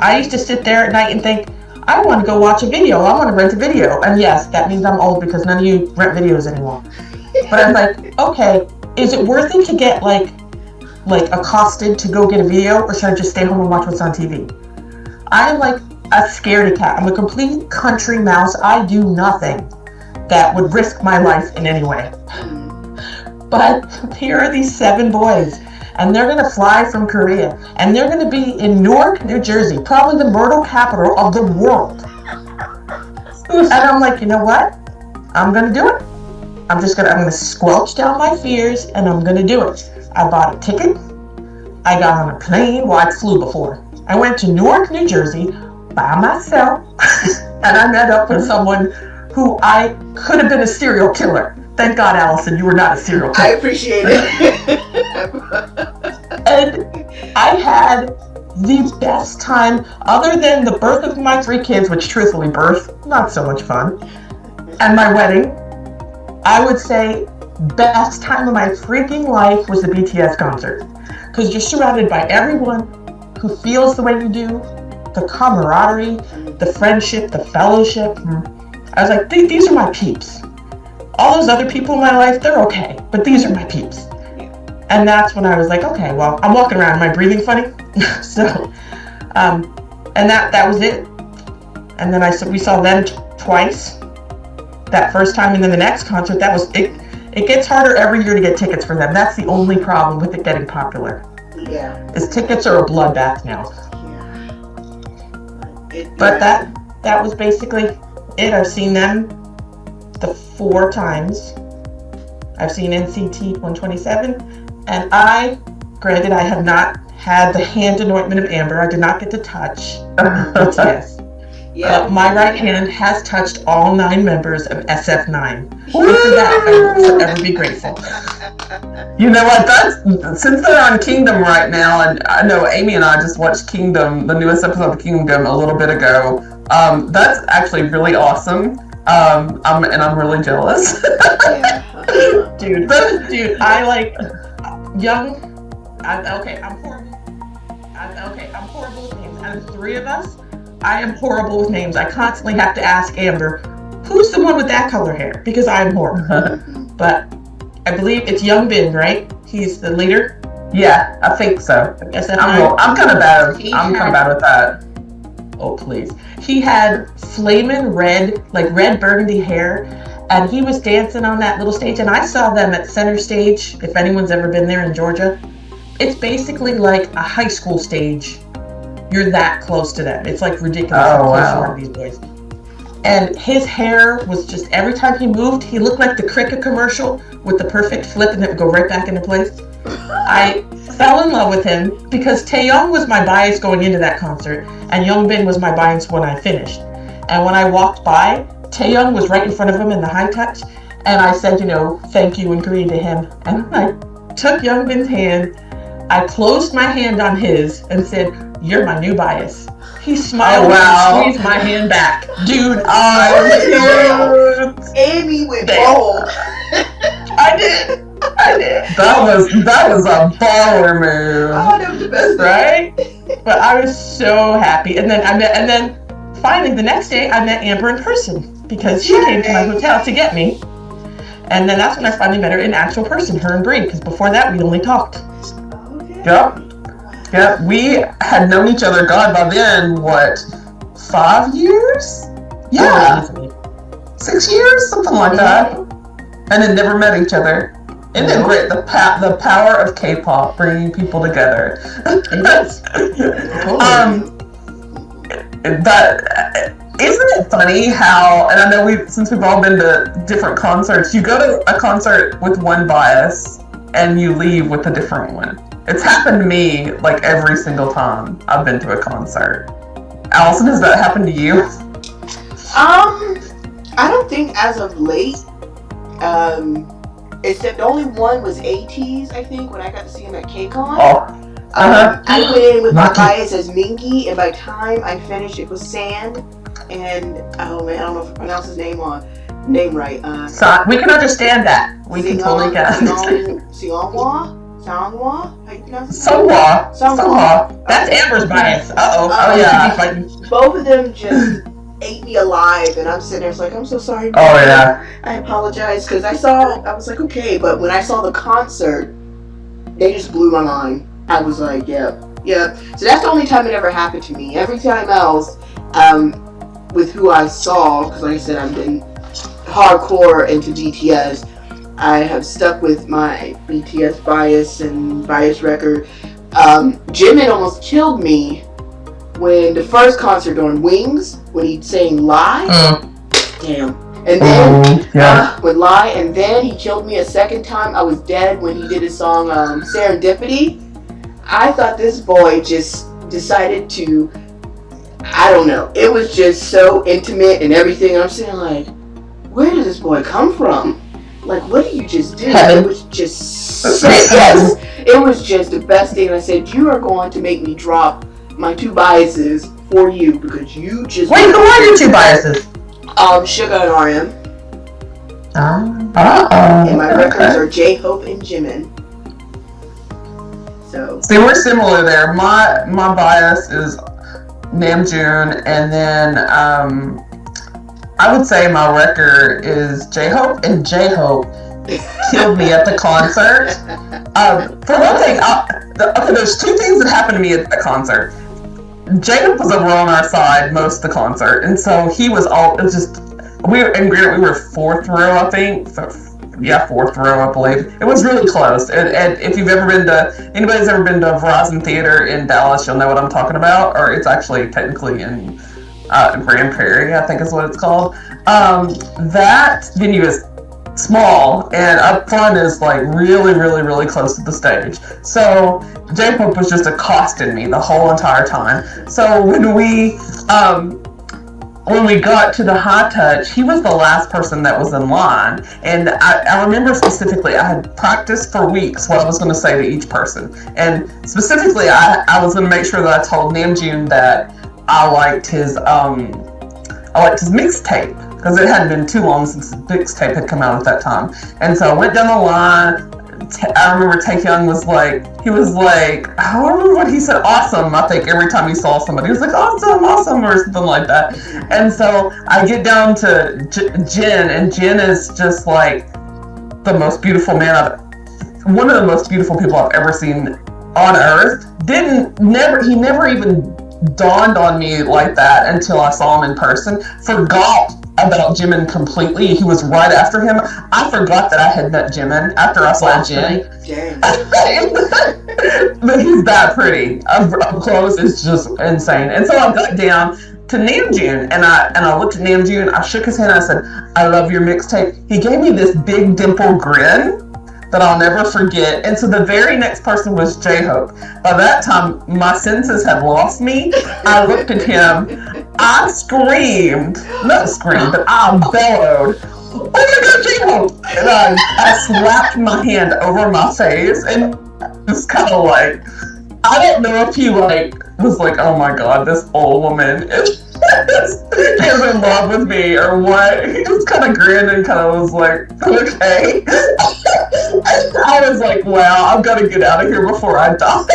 I used to sit there at night and think, I want to go watch a video. I want to rent a video. And yes, that means I'm old because none of you rent videos anymore. But I'm like, okay, is it worth it to get like accosted to go get a video, or should I just stay home and watch what's on TV? I'm like a scaredy cat. I'm a complete country mouse. I do nothing that would risk my life in any way. But here are these 7 boys. And they're going to fly from Korea. And they're going to be in Newark, New Jersey, probably the myrtle capital of the world. And I'm like, you know what? I'm going to do it. I'm going to squelch down my fears, and I'm going to do it. I bought a ticket. I got on a plane. Well, I flew before. I went to Newark, New Jersey by myself. And I met up with someone who I could have been a serial killer. Thank God, Allison, you were not a serial killer. I appreciate it. And I had the best time, other than the birth of my 3 kids, which truthfully, birth, not so much fun, and my wedding. I would say best time of my freaking life was the BTS concert. Because you're surrounded by everyone who feels the way you do, the camaraderie, the friendship, the fellowship. I was like, these are my peeps. All those other people in my life, they're okay, but these are my peeps. And that's when I was like, okay, well, I'm walking around. Am I breathing funny? So, and that was it. And then we saw them twice. That first time, and then the next concert, that was it. It gets harder every year to get tickets for them. That's the only problem with it getting popular. Yeah. Is tickets are a bloodbath now. Yeah. But that was basically it. I've seen them the 4 times. I've seen NCT 127. And granted, I have not had the hand anointment of Amber. I did not get to touch BTS. Yeah. My right hand has touched all 9 members of SF9. And for that, I will forever be grateful. You know what? Since they're on Kingdom right now, and I know Amy and I just watched Kingdom, the newest episode of Kingdom, a little bit ago. That's actually really awesome. I'm really jealous. Dude, I like young. I'm horrible. I'm horrible with names. Out of the 3 of us, I am horrible with names. I constantly have to ask Amber, who's the one with that color hair? Because I'm horrible. But I believe it's Young Bin, right? He's the leader. Yeah, I think so. I'm kind of bad. I'm kind of bad with that. Oh please! He had flamin' red, like red burgundy hair, and he was dancing on that little stage. And I saw them at Center Stage. If anyone's ever been there in Georgia, it's basically like a high school stage. You're that close to them. It's like ridiculous how close you are to these boys. And his hair was just, every time he moved, he looked like the Cricket commercial with the perfect flip and it would go right back into place. I fell in love with him because Taeyong was my bias going into that concert and Youngbin was my bias when I finished. And when I walked by, Taeyong was right in front of him in the high touch. And I said, thank you in Korean to him. And I took Youngbin's hand. I closed my hand on his and said, "You're my new bias." He smiled and squeezed my hand back. Dude, Amy went bold. I did. That was a baller move. Oh, that was the best. Right? But I was so happy. And then finally the next day I met Amber in person because she came to my hotel to get me. And then that's when I finally met her in actual person, her and Bree, because before that we only talked. Yep, we had known each other, God, by then, 5 years? Yeah. 6 years? Something like that. And then never met each other. Isn't it great? The power of K-pop bringing people together. Isn't it funny how, and I know since we've all been to different concerts, you go to a concert with one bias and you leave with a different one. It's happened to me like every single time I've been to a concert. Allison, has that happened to you? I don't think as of late. Except the only one was AT's, I think, when I got to see him at KCON. Oh. I went in with my bias as Minky, and by the time I finished, it was Sand. And oh man, I don't know if I pronounce his name right. So we can understand that. We can totally get it. Songwa? How you pronounce it? Songwa. That's Amber's bias. Oh yeah. Both of them just ate me alive, and I'm sitting there, it's like, I'm so sorry. Oh yeah. I apologize, because I was like, okay, but when I saw the concert, they just blew my mind. I was like, yeah. So that's the only time it ever happened to me. Every time else, with who I saw, because like I said, I've been hardcore into BTS. I have stuck with my BTS bias and bias record. Jimin almost killed me when the first concert on Wings, when he sang Lie. Damn. And then with Lie, and then he killed me a second time. I was dead when he did his song Serendipity. I thought this boy just decided to, I don't know. It was just so intimate and everything. I'm sitting like, where did this boy come from? Like, what did you just do? It was just yes. It was just the best thing. And I said, you are going to make me drop my two biases for you because you just. Wait, who are your two biases? Sugar and RM. And my records are J-Hope and Jimin. So. See, we're similar there. My bias is Namjoon, and then I would say my record is J-Hope, and J-Hope killed me at the concert. For one thing, there's two things that happened to me at the concert. J-Hope was over on our side most of the concert, and so he was we were fourth row, I think. Fourth row, I believe. It was really close. And if anybody's ever been to Verizon Theater in Dallas, you'll know what I'm talking about. Or it's actually technically in Grand Prairie, I think is what it's called. That venue is small, and up front is like really, really, really close to the stage. So J-Pop was just accosting me the whole entire time. So when we got to the high touch, he was the last person that was in line. And I remember specifically, I had practiced for weeks what I was going to say to each person. And specifically, I was going to make sure that I told Namjoon that I liked his mixtape, because it hadn't been too long since the mixtape had come out at that time. And so I went down the line. I remember Taehyung was like, I don't remember what he said, awesome, I think every time he saw somebody. He was like, awesome, or something like that. And so I get down to Jin, and Jin is just like the most beautiful man one of the most beautiful people I've ever seen on earth. He never even dawned on me like that until I saw him in person. Forgot about Jimin completely. He was right after him. I forgot that I had met Jimin after I saw Jin. But he's that pretty. Up close, it's just insane. And so I got down to Namjoon, and I looked at Namjoon. I shook his hand. And I said, "I love your mixtape." He gave me this big dimple grin that I'll never forget. And so the very next person was J-Hope. By that time, my senses had lost me. I looked at him. I bellowed, "Oh my God, J-Hope!" And I slapped my hand over my face and just kind of like, I don't know if he was like, "Oh my God, this old woman is in love with me," or what. He just kind of grinned and kind of was like, "Okay." I was like, "Wow, I've got to get out of here before I die."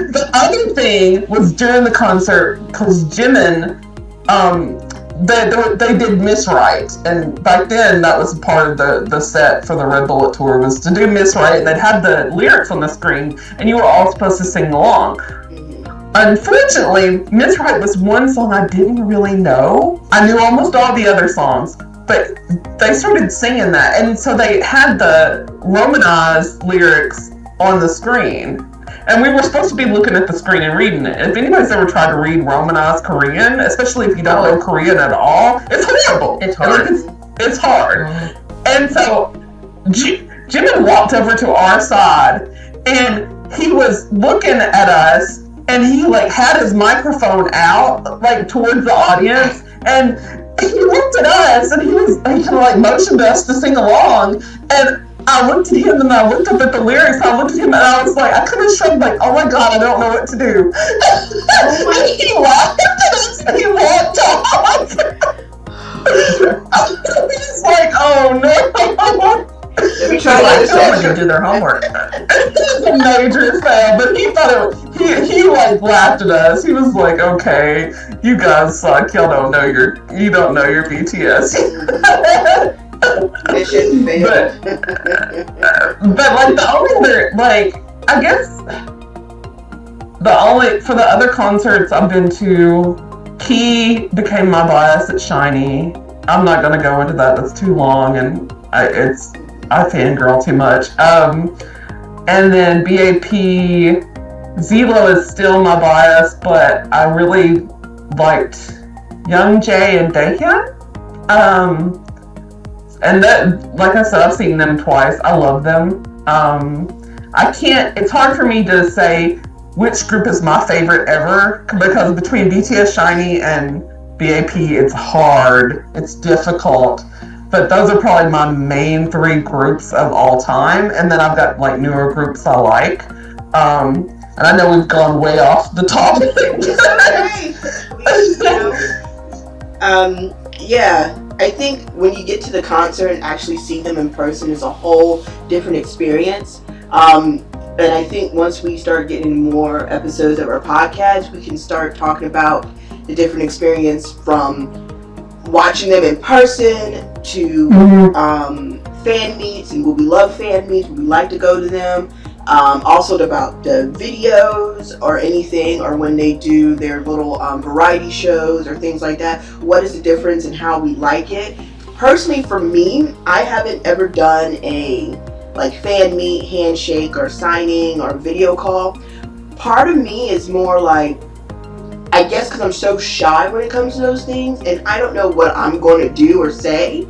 The other thing was during the concert, because Jimin, they did Miss Right, and back then that was part of the set for the Red Bullet tour, was to do Miss Right, and they'd had the lyrics on the screen, and you were all supposed to sing along. Unfortunately, Miss Right was one song I didn't really know. I knew almost all the other songs, but they started singing that, and so they had the Romanized lyrics on the screen. And we were supposed to be looking at the screen and reading it. If anybody's ever tried to read Romanized Korean, especially if you don't know Korean at all, it's horrible. It's hard. It's hard. And so Jimin walked over to our side and he was looking at us and he like had his microphone out like towards the audience and he looked at us and he kind of like motioned us to sing along, and I looked at him and I looked up at the lyrics. I looked at him and I was like, I could have shrugged like, oh my god, I don't know what to do. And he laughed at us and he walked off. I was like, oh no. Let me try Like, this someone to do their homework. It was a major fail, but he thought he like laughed at us. He was like, okay, you guys suck. You don't know your BTS. Mission failed. But like the only other, like, I guess for the other concerts I've been to, Key became my bias at SHINee. I'm not gonna go into that. That's too long, and I fangirl too much. And then BAP, Zelo is still my bias, but I really liked Youngjae and Daehyun. And that, like I said, I've seen them twice. I love them. It's hard for me to say which group is my favorite ever, because between BTS, SHINee, and BAP, it's hard. It's difficult. But those are probably my main three groups of all time. And then I've got like newer groups I like. And I know we've gone way off the topic. Yeah, I think when you get to the concert and actually see them in person is a whole different experience. And I think once we start getting more episodes of our podcast, we can start talking about the different experience from watching them in person to fan meets, and would we love fan meets, would we like to go to them, also about the videos or anything, or when they do their little variety shows or things like that, what is the difference and how we like it. Personally, for me, I haven't ever done a like fan meet, handshake, or signing, or video call. Part of me is more like, I guess because I'm so shy when it comes to those things, and I don't know what I'm going to do or say,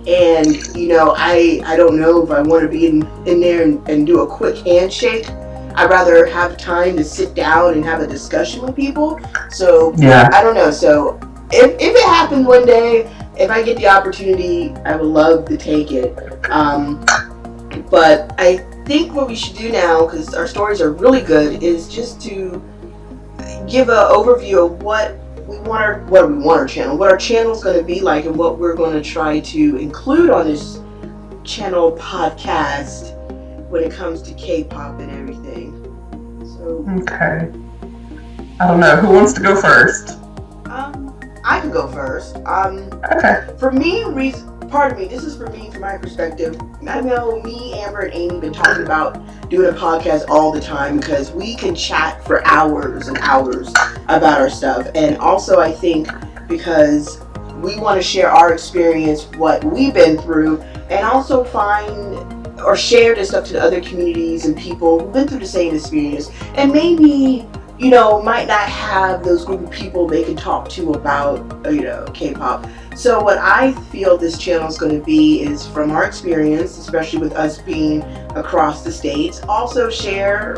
and you know, I don't know if I want to be in there and do a quick handshake. I'd rather have time to sit down and have a discussion with people. So yeah, I don't know. So if it happens one day, if I get the opportunity, I would love to take it. But I think what we should do now, because our stories are really good, is just to give an overview of what our channel is going to be like, and what we're going to try to include on this channel podcast when it comes to K-pop and everything. So okay, I don't know who wants to go first. I can go first. Okay. For me, this is for me, from my perspective. I know me, Amber, and Amy been talking about doing a podcast all the time because we can chat for hours and hours about our stuff. And also, I think because we want to share our experience, what we've been through, and also find or share this stuff to the other communities and people who've been through the same experience, and maybe, you know, might not have those group of people they can talk to about, you know, K-pop. So what I feel this channel is going to be is from our experience, especially with us being across the states. Also share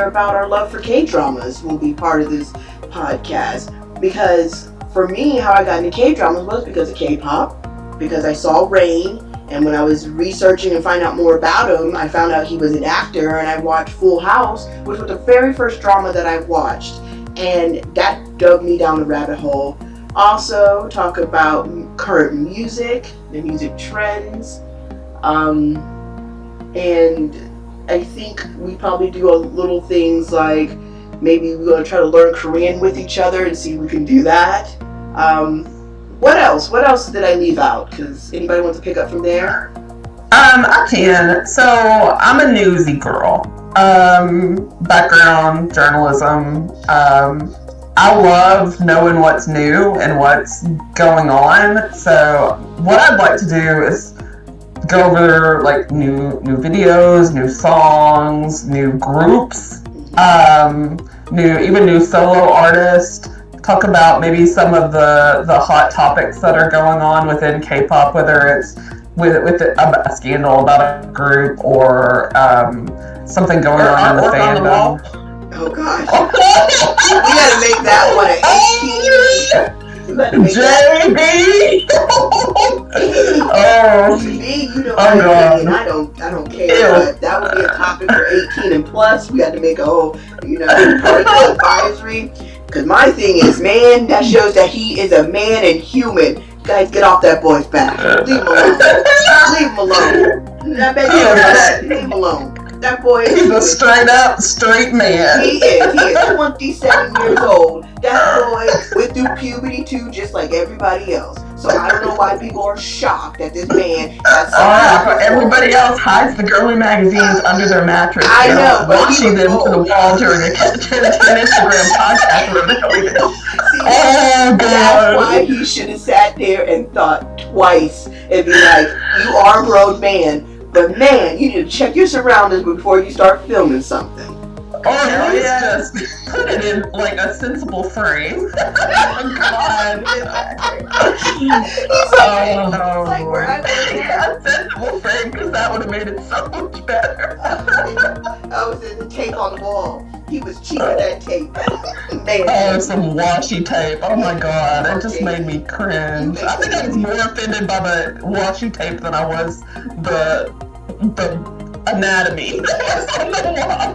about our love for K-dramas will be part of this podcast. Because for me, how I got into K-dramas was because of K-pop, because I saw Rain, and when I was researching and finding out more about him, I found out he was an actor, and I watched Full House, which was the very first drama that I watched, and that dug me down the rabbit hole. Also talk about current music, the music trends, and I think we probably do a little things like maybe we're going to try to learn Korean with each other and see if we can do that. What else did I leave out? Because anybody wants to pick up from there? I can. So I'm a newsy girl. Background journalism. I love knowing what's new and what's going on. So what I'd like to do is go over like new videos, new songs, new groups, new solo artists. Talk about maybe some of the hot topics that are going on within K-pop, whether it's with a scandal about a group or something going on in the fandom. Oh gosh, we gotta make that one an 18. JB! Oh, me, you know, God. I don't care. But that would be a topic for 18 and plus. We got to make a whole, parental advisory. Because my thing is, man, that shows that he is a man and human. Guys, get off that boy's back. Leave him alone. Leave him alone. I bet you know that. Leave him alone. That boy is... He's a straight man. He is 27 years old. That boy went through puberty too, just like everybody else. So I don't know why people are shocked that this man has everybody else hides the girly magazines under their mattress. I know, but watching them to the wall during an Instagram podcast. Oh, God. That's why he should have sat there and thought twice and be like, you are a grown man, but man, you need to check your surroundings before you start filming something. Or at least just put it in like a sensible frame. Oh, God. Where I a sensible frame, because that would have made it so much better. I was in the tape on the wall. He was cheap at that tape. Man. Oh, some washi tape. Oh my God, that just made me cringe. I think I was more offended by the washi tape than I was the anatomy.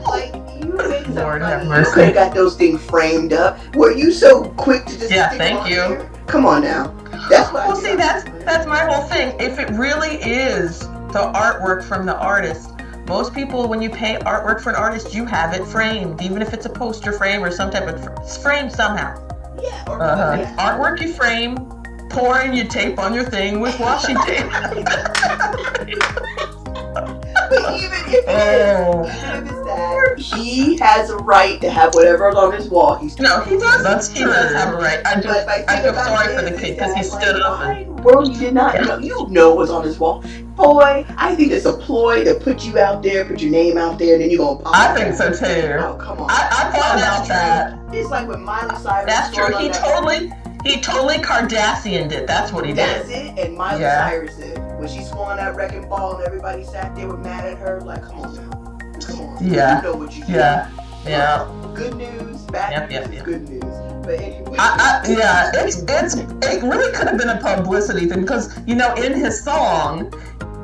Like, you made Lord have you mercy. could have got those things framed up. Were you so quick to just thank you. Here? Come on now. That's what Well, see, that's my whole thing. If it really is the artwork from the artist, most people, when you pay artwork for an artist, you have it framed, even if it's a poster frame or some type of it's framed somehow. Yeah. Artwork you frame, pour in your tape on your thing with washi tape. But even if it's that, he has a right to have whatever on his wall. He does. He does have a right. I feel sorry for the kid because he stood up and. Well, you did not know. You know what's on his wall. Boy, I think it's a ploy to put you out there, put your name out there, and then you're going to pop. I think so too. Oh, come on. I thought about that. It's like when Miley Cyrus. That's true. He totally Kardashian'd it. That's what he did. That's it. And Miley Cyrus did. When she swung on that wrecking ball and everybody sat there were mad at her, like, come on now. Come on. Yeah. You know what you do. Yeah. Good news, bad news is good news. But anyway. It really could have been a publicity thing because, in his song,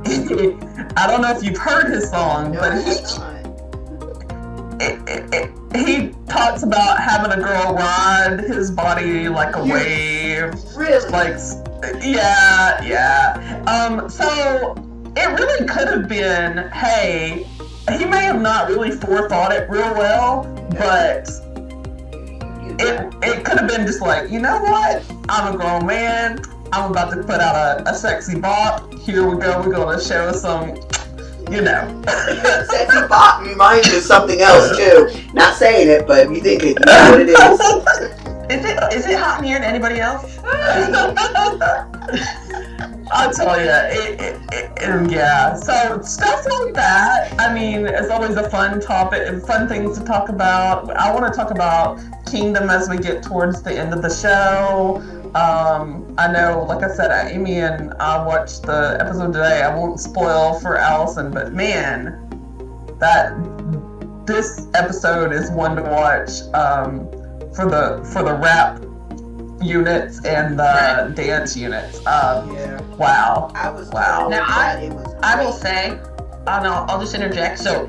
I don't know if you've heard his song, but he talks about having a girl ride his body like a wave. Really? Like, yeah. So it really could have been, hey, he may have not really forethought it real well, but it could have been just like, you know what? I'm a grown man. I'm about to put out a sexy bop. Here we go. We're going to show some, Sexy bop reminds you of something else, too. Not saying it, but you think it, you know what it is. Is it hot in here to anybody else? I'll tell you, yeah. So stuff like that. I mean, it's always a fun topic and fun things to talk about. I want to talk about Kingdom as we get towards the end of the show. I know, like I said, Amy and I watched the episode today. I won't spoil for Allison, but man, this episode is one to watch for the rap units and the dance units. Wow. I was wow. Now I will say, I'll just interject. So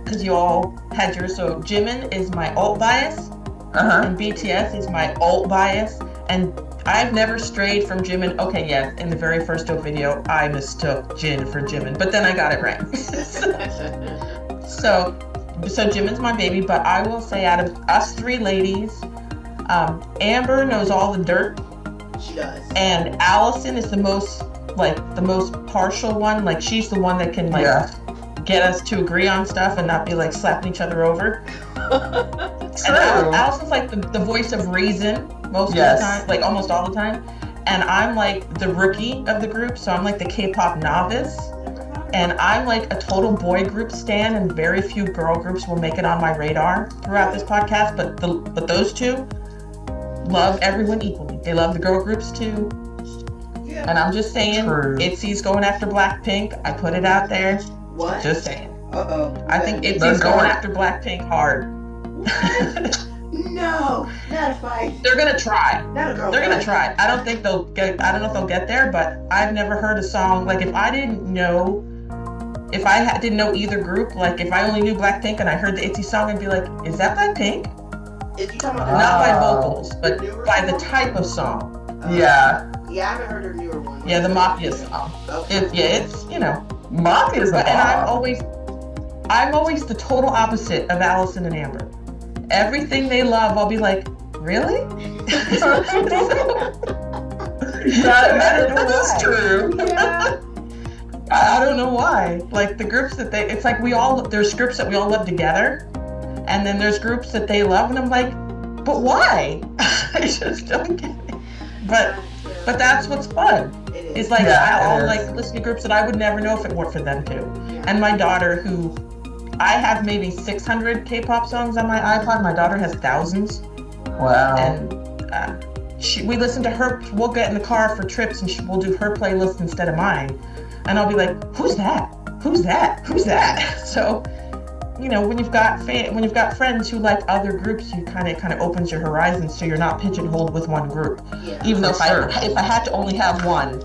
because you all had yours. So Jimin is my alt bias, and BTS is my alt bias, and I've never strayed from Jimin. Okay, yeah, in the very first dope video, I mistook Jin for Jimin, but then I got it right. So Jimin's my baby, but I will say out of us three ladies, Amber knows all the dirt. She does. And Allison is the most partial one. Like, she's the one that can get us to agree on stuff and not be like slapping each other over. And Allison's like the voice of reason most of the time, like almost all the time. And I'm like the rookie of the group, so I'm like the K-pop novice. and I'm like a total boy group stan, and very few girl groups will make it on my radar throughout this podcast. But those two love everyone equally. They love the girl groups too. Yeah. And I'm just saying, True. ITZY's going after Blackpink. I put it out there. What? Just saying. Uh-oh. I think They're ITZY's going- going after Blackpink hard. No, not a fight. They're gonna try. Not a girl. They're gonna fight. try. I don't think they'll get. I don't know if they'll get there, but I've never heard a song like if I didn't know. If I didn't know either group, like if I only knew Blackpink and I heard the ITZY song, I'd be like, "Is that Blackpink?" Is you talking about Not by Oh. vocals, but by the type of song. Yeah. Yeah, I haven't heard her newer one. Yeah, the Mafia song. Okay. It's Mafia's a and bomb. I'm always the total opposite of Allison and Amber. Everything they love, I'll be like, really? That is true. Yeah. I don't know why. Like the groups that it's like there's groups that we all love together, and then there's groups that they love, and I'm like, but why? I just don't get it. But that's what's fun. It is. It's like Yeah, I'll it is. like listen to groups that I would never know if it weren't for them too. Yeah. And my daughter, who I have maybe 600 K-pop songs on my iPod, my daughter has thousands, Wow. and we listen to her. We'll get in the car for trips, and we'll do her playlist instead of mine. And I'll be like, "Who's that? Who's that? Who's that?" So, when you've got friends who like other groups, you kind of opens your horizons, so you're not pigeonholed with one group. Yeah. Even though For sure. if I had to only have one,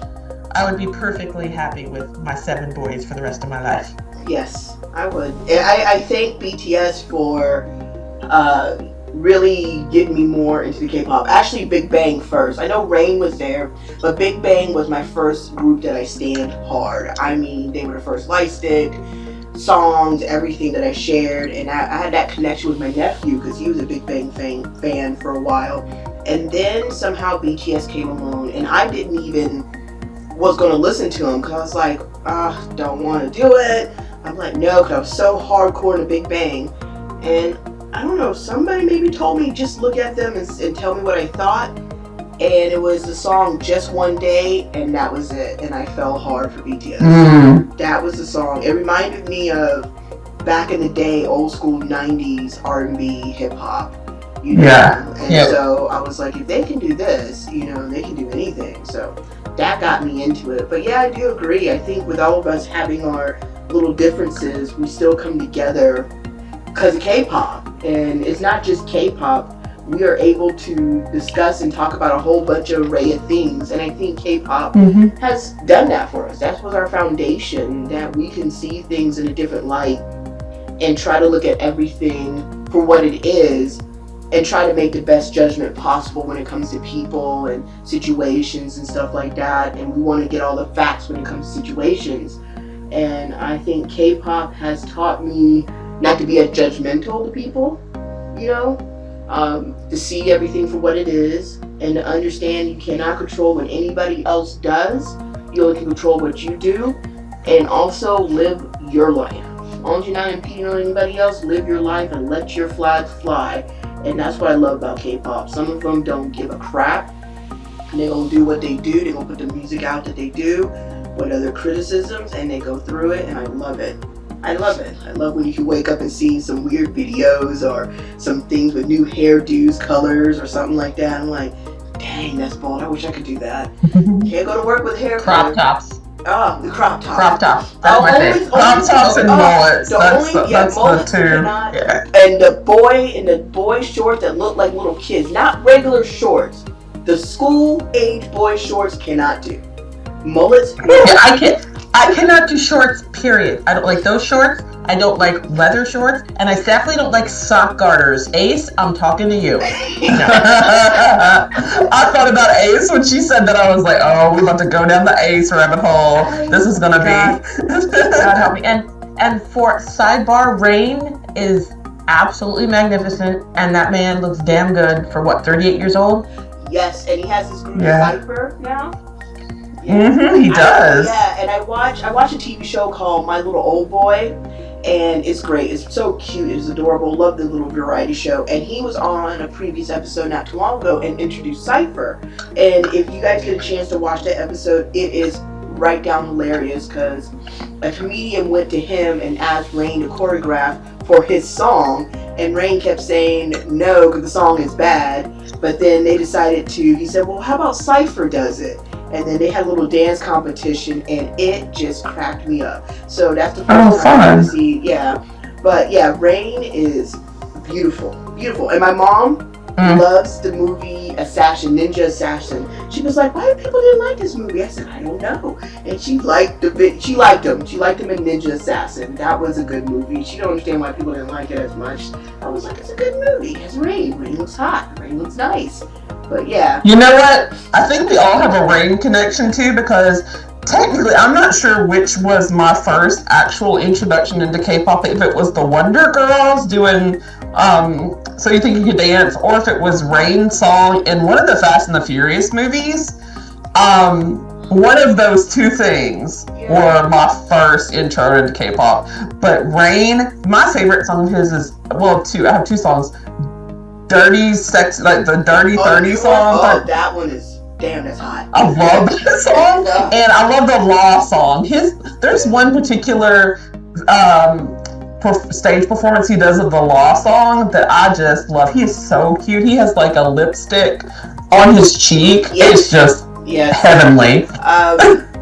I would be perfectly happy with my 7 boys for the rest of my life. Yes, I would. I thank BTS for really getting me more into the K-pop. Actually, Big Bang first. I know Rain was there, but Big Bang was my first group that I stand hard. I mean, they were the first light stick, songs, everything that I shared, and I had that connection with my nephew because he was a Big Bang fan for a while. And then somehow BTS came along, and I didn't even was going to listen to them because I was like, don't want to do it. I'm like, no, because I was so hardcore in the Big Bang. And I don't know, somebody maybe told me just look at them and tell me what I thought. And it was the song Just One Day, and that was it. And I fell hard for BTS. Mm. That was the song. It reminded me of back in the day, old school 90s R&B hip hop. Yeah. And Yeah. so I was like, if they can do this, they can do anything. So that got me into it. But yeah, I do agree. I think with all of us having our little differences, we still come together because of K-pop. And it's not just K-pop. We are able to discuss and talk about a whole bunch of array of things. And I think K-pop has done that for us. That was our foundation, that we can see things in a different light and try to look at everything for what it is and try to make the best judgment possible when it comes to people and situations and stuff like that. And we want to get all the facts when it comes to situations. And I think K-pop has taught me not to be as judgmental to people, to see everything for what it is and to understand you cannot control what anybody else does. You only can control what you do, and also live your life. As long as you're not impeding on anybody else, live your life and let your flag fly. And that's what I love about K-pop. Some of them don't give a crap. They're going to do what they do. They're going to put the music out that they do with other criticisms, and they go through it, and I love it. I love it. I love when you can wake up and see some weird videos or some things with new hairdos, colors, or something like that. I'm like, dang, that's bold. I wish I could do that. Can't go to work with hair Crop color. tops. Oh, the crop top. Crop tops. That's my Only- favorite. Crop tops and mullets. That's the mullets two. cannot- Yeah. And the boy shorts that look like little kids, not regular shorts. The school age boy shorts cannot do. Mullets. Yeah, I cannot do shorts, period. I don't like those shorts. I don't like leather shorts. And I definitely don't like sock garters. Ace, I'm talking to you. I thought about Ace when she said that. I was like, oh, we're about to go down the Ace rabbit hole. This is gonna be. God help me. And for sidebar, Rain is absolutely magnificent. And that man looks damn good for 38 years old? Yes, and he has his group Yeah. Cypher now. He does. And I watch a TV show called My Little Old Boy, and it's great. It's so cute. It's adorable. Love the little variety show. And he was on a previous episode not too long ago and introduced Cypher. And if you guys get a chance to watch that episode, it is right down hilarious because a comedian went to him and asked Rain to choreograph for his song, and Rain kept saying no because the song is bad. But then they decided to. He said, "Well, how about Cypher does it?" And then they had a little dance competition, and it just cracked me up. So that's the first time I got to see. Yeah, but yeah, Rain is beautiful, beautiful, and my mom loves the movie Ninja Assassin. She was like, "Why people didn't like this movie?" I said, "I don't know." And she liked him. She liked him in Ninja Assassin. That was a good movie. She don't understand why people didn't like it as much. I was like, it's a good movie. It's Rain. Rain looks hot. Rain looks nice. But yeah. You know what? I think we all have a Rain connection too, because technically, I'm not sure which was my first actual introduction into K-pop. If it was the Wonder Girls doing So You Think You Could Dance, or if it was Rain's song in one of the Fast and the Furious movies. One of those two things were my first intro into K-pop. But Rain, my favorite song of his is, well, two. I have two songs. Dirty Sex, like the Dirty 30 song. Oh, that one is, damn, that's hot. I love that song, and I love the Law song. There's one particular stage performance he does of the Law song that I just love. He is so cute. He has like a lipstick on his cheek. Yes. It's just heavenly.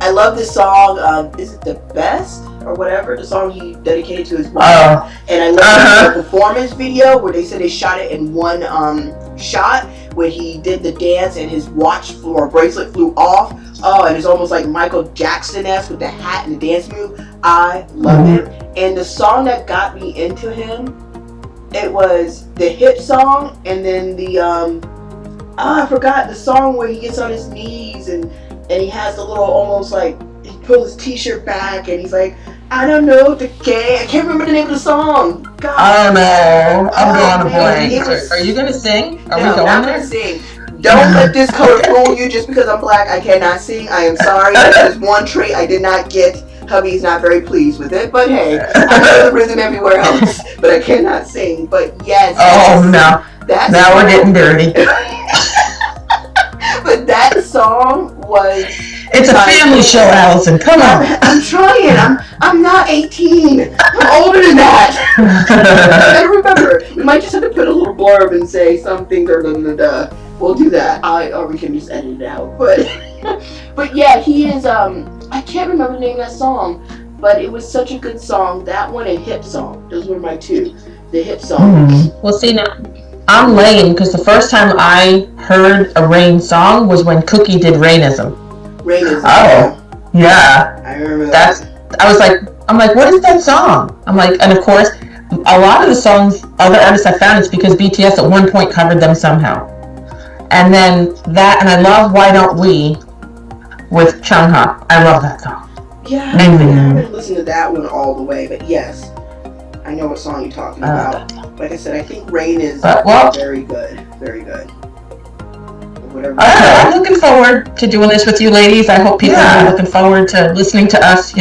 I love this song. Is it The Best or whatever? The song he dedicated to his wife. And I love the performance video where they said they shot it in one shot, where he did the dance and his watch or bracelet flew off. Oh, and it's almost like Michael Jackson-esque with the hat and the dance move. I love it. And the song that got me into him, it was the hip song, and then the I forgot the song where he gets on his knees and he has the little, almost like, he pulls his t-shirt back and he's like, I don't know the gay. I can't remember the name of the song. God. I don't know. I'm going to blank. Are you gonna sing? Are we No, going I'm there? gonna sing. Don't let this color fool you. Just because I'm black, I cannot sing. I am sorry. There's one trait I did not get. Hubby is not very pleased with it. But hey, I know the rhythm everywhere else. But I cannot sing. But yes. Oh, no. Now we're getting dirty. But that song was... It's a family show, Allison. Come on. I'm trying. I'm not 18. I'm older than that. I gotta remember. We might just have to put a little blurb and say something. We'll do that. Or we can just edit it out. But yeah, he is. I can't remember the name of that song, but it was such a good song. That one and Hip Song. Those were my two. The Hip Song. Well, see, now I'm lame because the first time I heard a Rain song was when Cookie did Rainism. Rainism. Oh, yeah. I remember that. I'm like, what is that song? I'm like, and of course, a lot of the songs, other artists I found, it's because BTS at one point covered them somehow. And then that, and I love Why Don't We with Chungha. I love that song. Yeah, I haven't listened to that one all the way, but yes, I know what song you're talking about. Like I said, I think Rain is very good. Very good. I'm looking forward to doing this with you ladies. I hope people are looking forward to listening to us,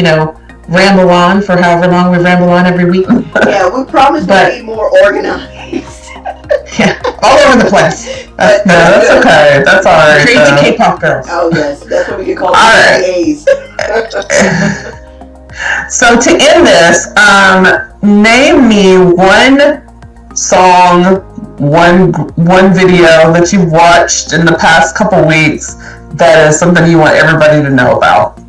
ramble on for however long we ramble on every week. Yeah, we promise to be more organized. Yeah, all over the place. That's okay. That's all right. Crazy K-pop girls. Oh yes, that's what we can call CAs. So to end this, name me one song, one video that you've watched in the past couple weeks that is something you want everybody to know about.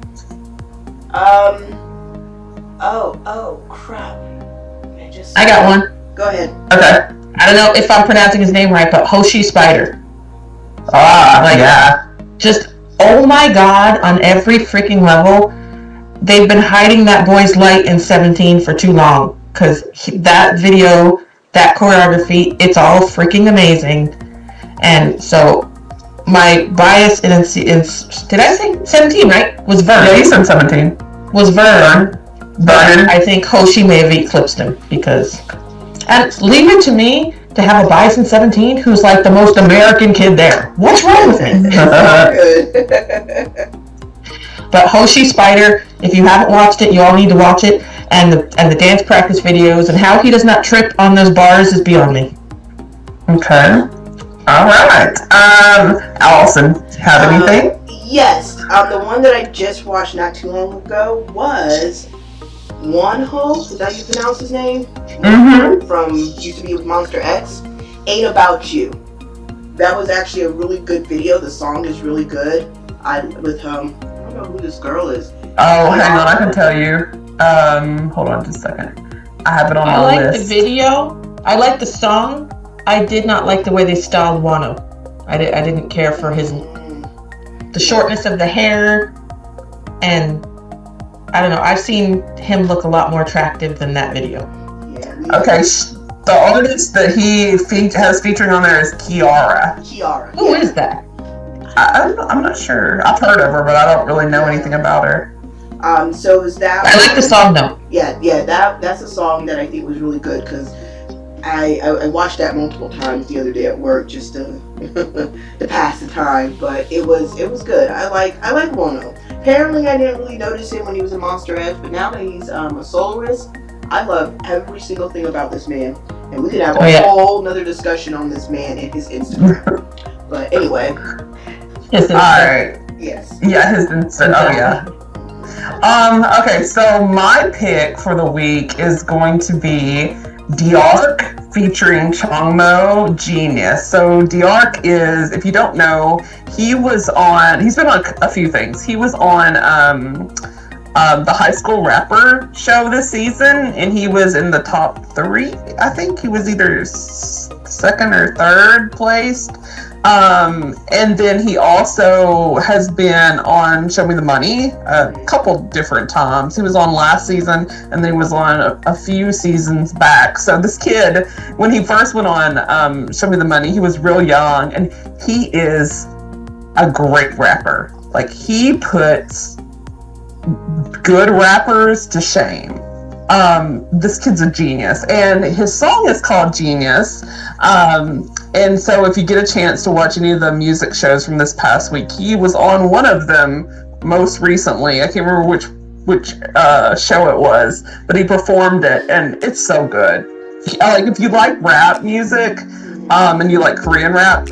Oh crap. I got one. Go ahead. Okay. I don't know if I'm pronouncing his name right, but Hoshi Spider. Just, oh my god, on every freaking level. They've been hiding that boy's light in 17 for too long. Because that video, that choreography, it's all freaking amazing. And so, my bias in did I say 17, right? Was Vern. Yeah, you said 17. Was Vern. Vern. I think Hoshi may have eclipsed him because... And leave it to me to have a bias in 17 who's like the most American kid there. What's wrong with me? But Hoshi Spider, if you haven't watched it, you all need to watch it. And the dance practice videos and how he does not trip on those bars is beyond me. Okay. All right. Allison, have anything? Yes, the one that I just watched not too long ago was Wonho. Is that how you pronounce his name? Mm-hmm. From used to be with Monster X. Ain't About You. That was actually a really good video. The song is really good. I don't know who this girl is. Oh, hang on, I can tell you. Hold on just a second. I have it on my list. I like the video. I like the song. I did not like the way they styled Wano. I didn't care for the shortness of the hair, and I don't know. I've seen him look a lot more attractive than that video. Yeah. Okay, the artist that he has featuring on there is Kiara. Who is that? I'm not sure. I've heard of her, but I don't really know anything about her. So is that? I like the song though. Yeah. That's a song that I think was really good because I watched that multiple times the other day at work just to to pass the time. But it was good. I like Wonho. Apparently, I didn't really notice him when he was in Monster X, but now that he's a soloist, I love every single thing about this man. And we could have a whole nother discussion on this man and his Instagram. But anyway. Alright. Yes. Yeah, his Instagram. Oh, yeah. Okay, so my pick for the week is going to be D'Arc featuring Changmo Genius. So D'Arc is, if you don't know, he's been on a few things. He was on the High School Rapper show this season, and he was in the top 3. I think he was either second or third placed. And then he also has been on Show Me the Money a couple different times. He was on last season, and then he was on a few seasons back. So this kid, when he first went on Show Me the Money, he was real young, and he is a great rapper. Like, he puts good rappers to shame. This kid's a genius, and his song is called Genius. And so if you get a chance to watch any of the music shows from this past week, he was on one of them most recently. I can't remember which show it was, but he performed it, and it's so good. Like, if you like rap music, and you like Korean rap,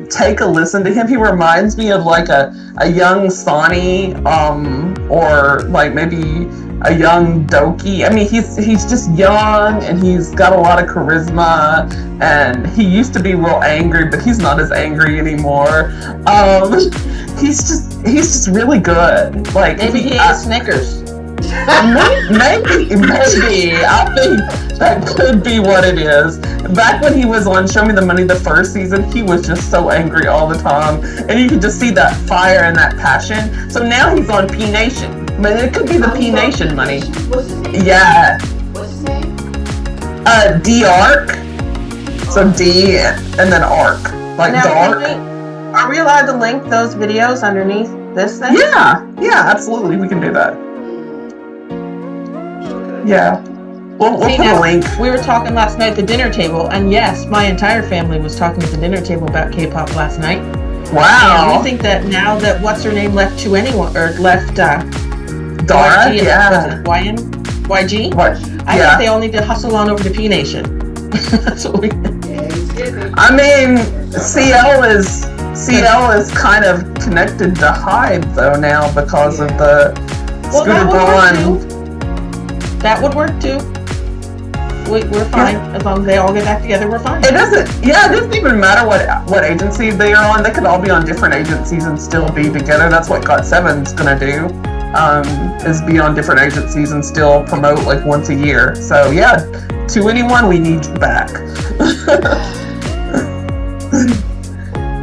take a listen to him. He reminds me of like a young Sonny, or like maybe a young Doki. I mean, he's just young, and he's got a lot of charisma, and he used to be real angry, but he's not as angry anymore. He's just really good. Like, maybe he ate Snickers. Maybe. I think that could be what it is. Back when he was on Show Me the Money the first season, he was just so angry all the time, and you could just see that fire and that passion. So now he's on P Nation. But it could be the P Nation money. What's his name? Yeah. What's his name? D'Arc. So D and then Arc. Like now, dark. are we allowed to link those videos underneath this thing? Yeah, absolutely. We can do that. Yeah. We'll put a link. We were talking last night at the dinner table, and yes, my entire family was talking at the dinner table about K-pop last night. Wow. And we think that now that what's her name left to anyone, or left Dara, YG, YG? What? I think they all need to hustle on over to P Nation. That's what we. I mean, CL is kind of connected to Hyde though now because of the Scooter Braun. That would work too. We're fine as long as they all get back together. We're fine. It doesn't even matter what agency they are on. They could all be on different agencies and still be together. That's what GOT7's gonna do. Is be on different agencies and still promote like once a year. So yeah, to anyone, we need you back.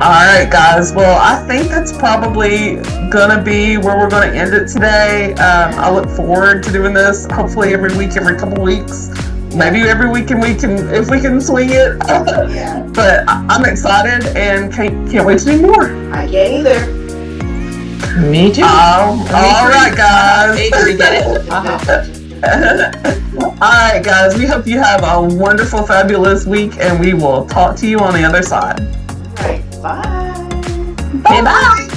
Alright guys, well I think that's probably gonna be where we're gonna end it today. I look forward to doing this hopefully every week, every couple weeks. Maybe every weekend if we can swing it. But I'm excited and can't wait to do more. I can't either. Me too. Alright guys. We get it. Alright guys, we hope you have a wonderful, fabulous week, and we will talk to you on the other side. Alright, bye. Bye. Bye.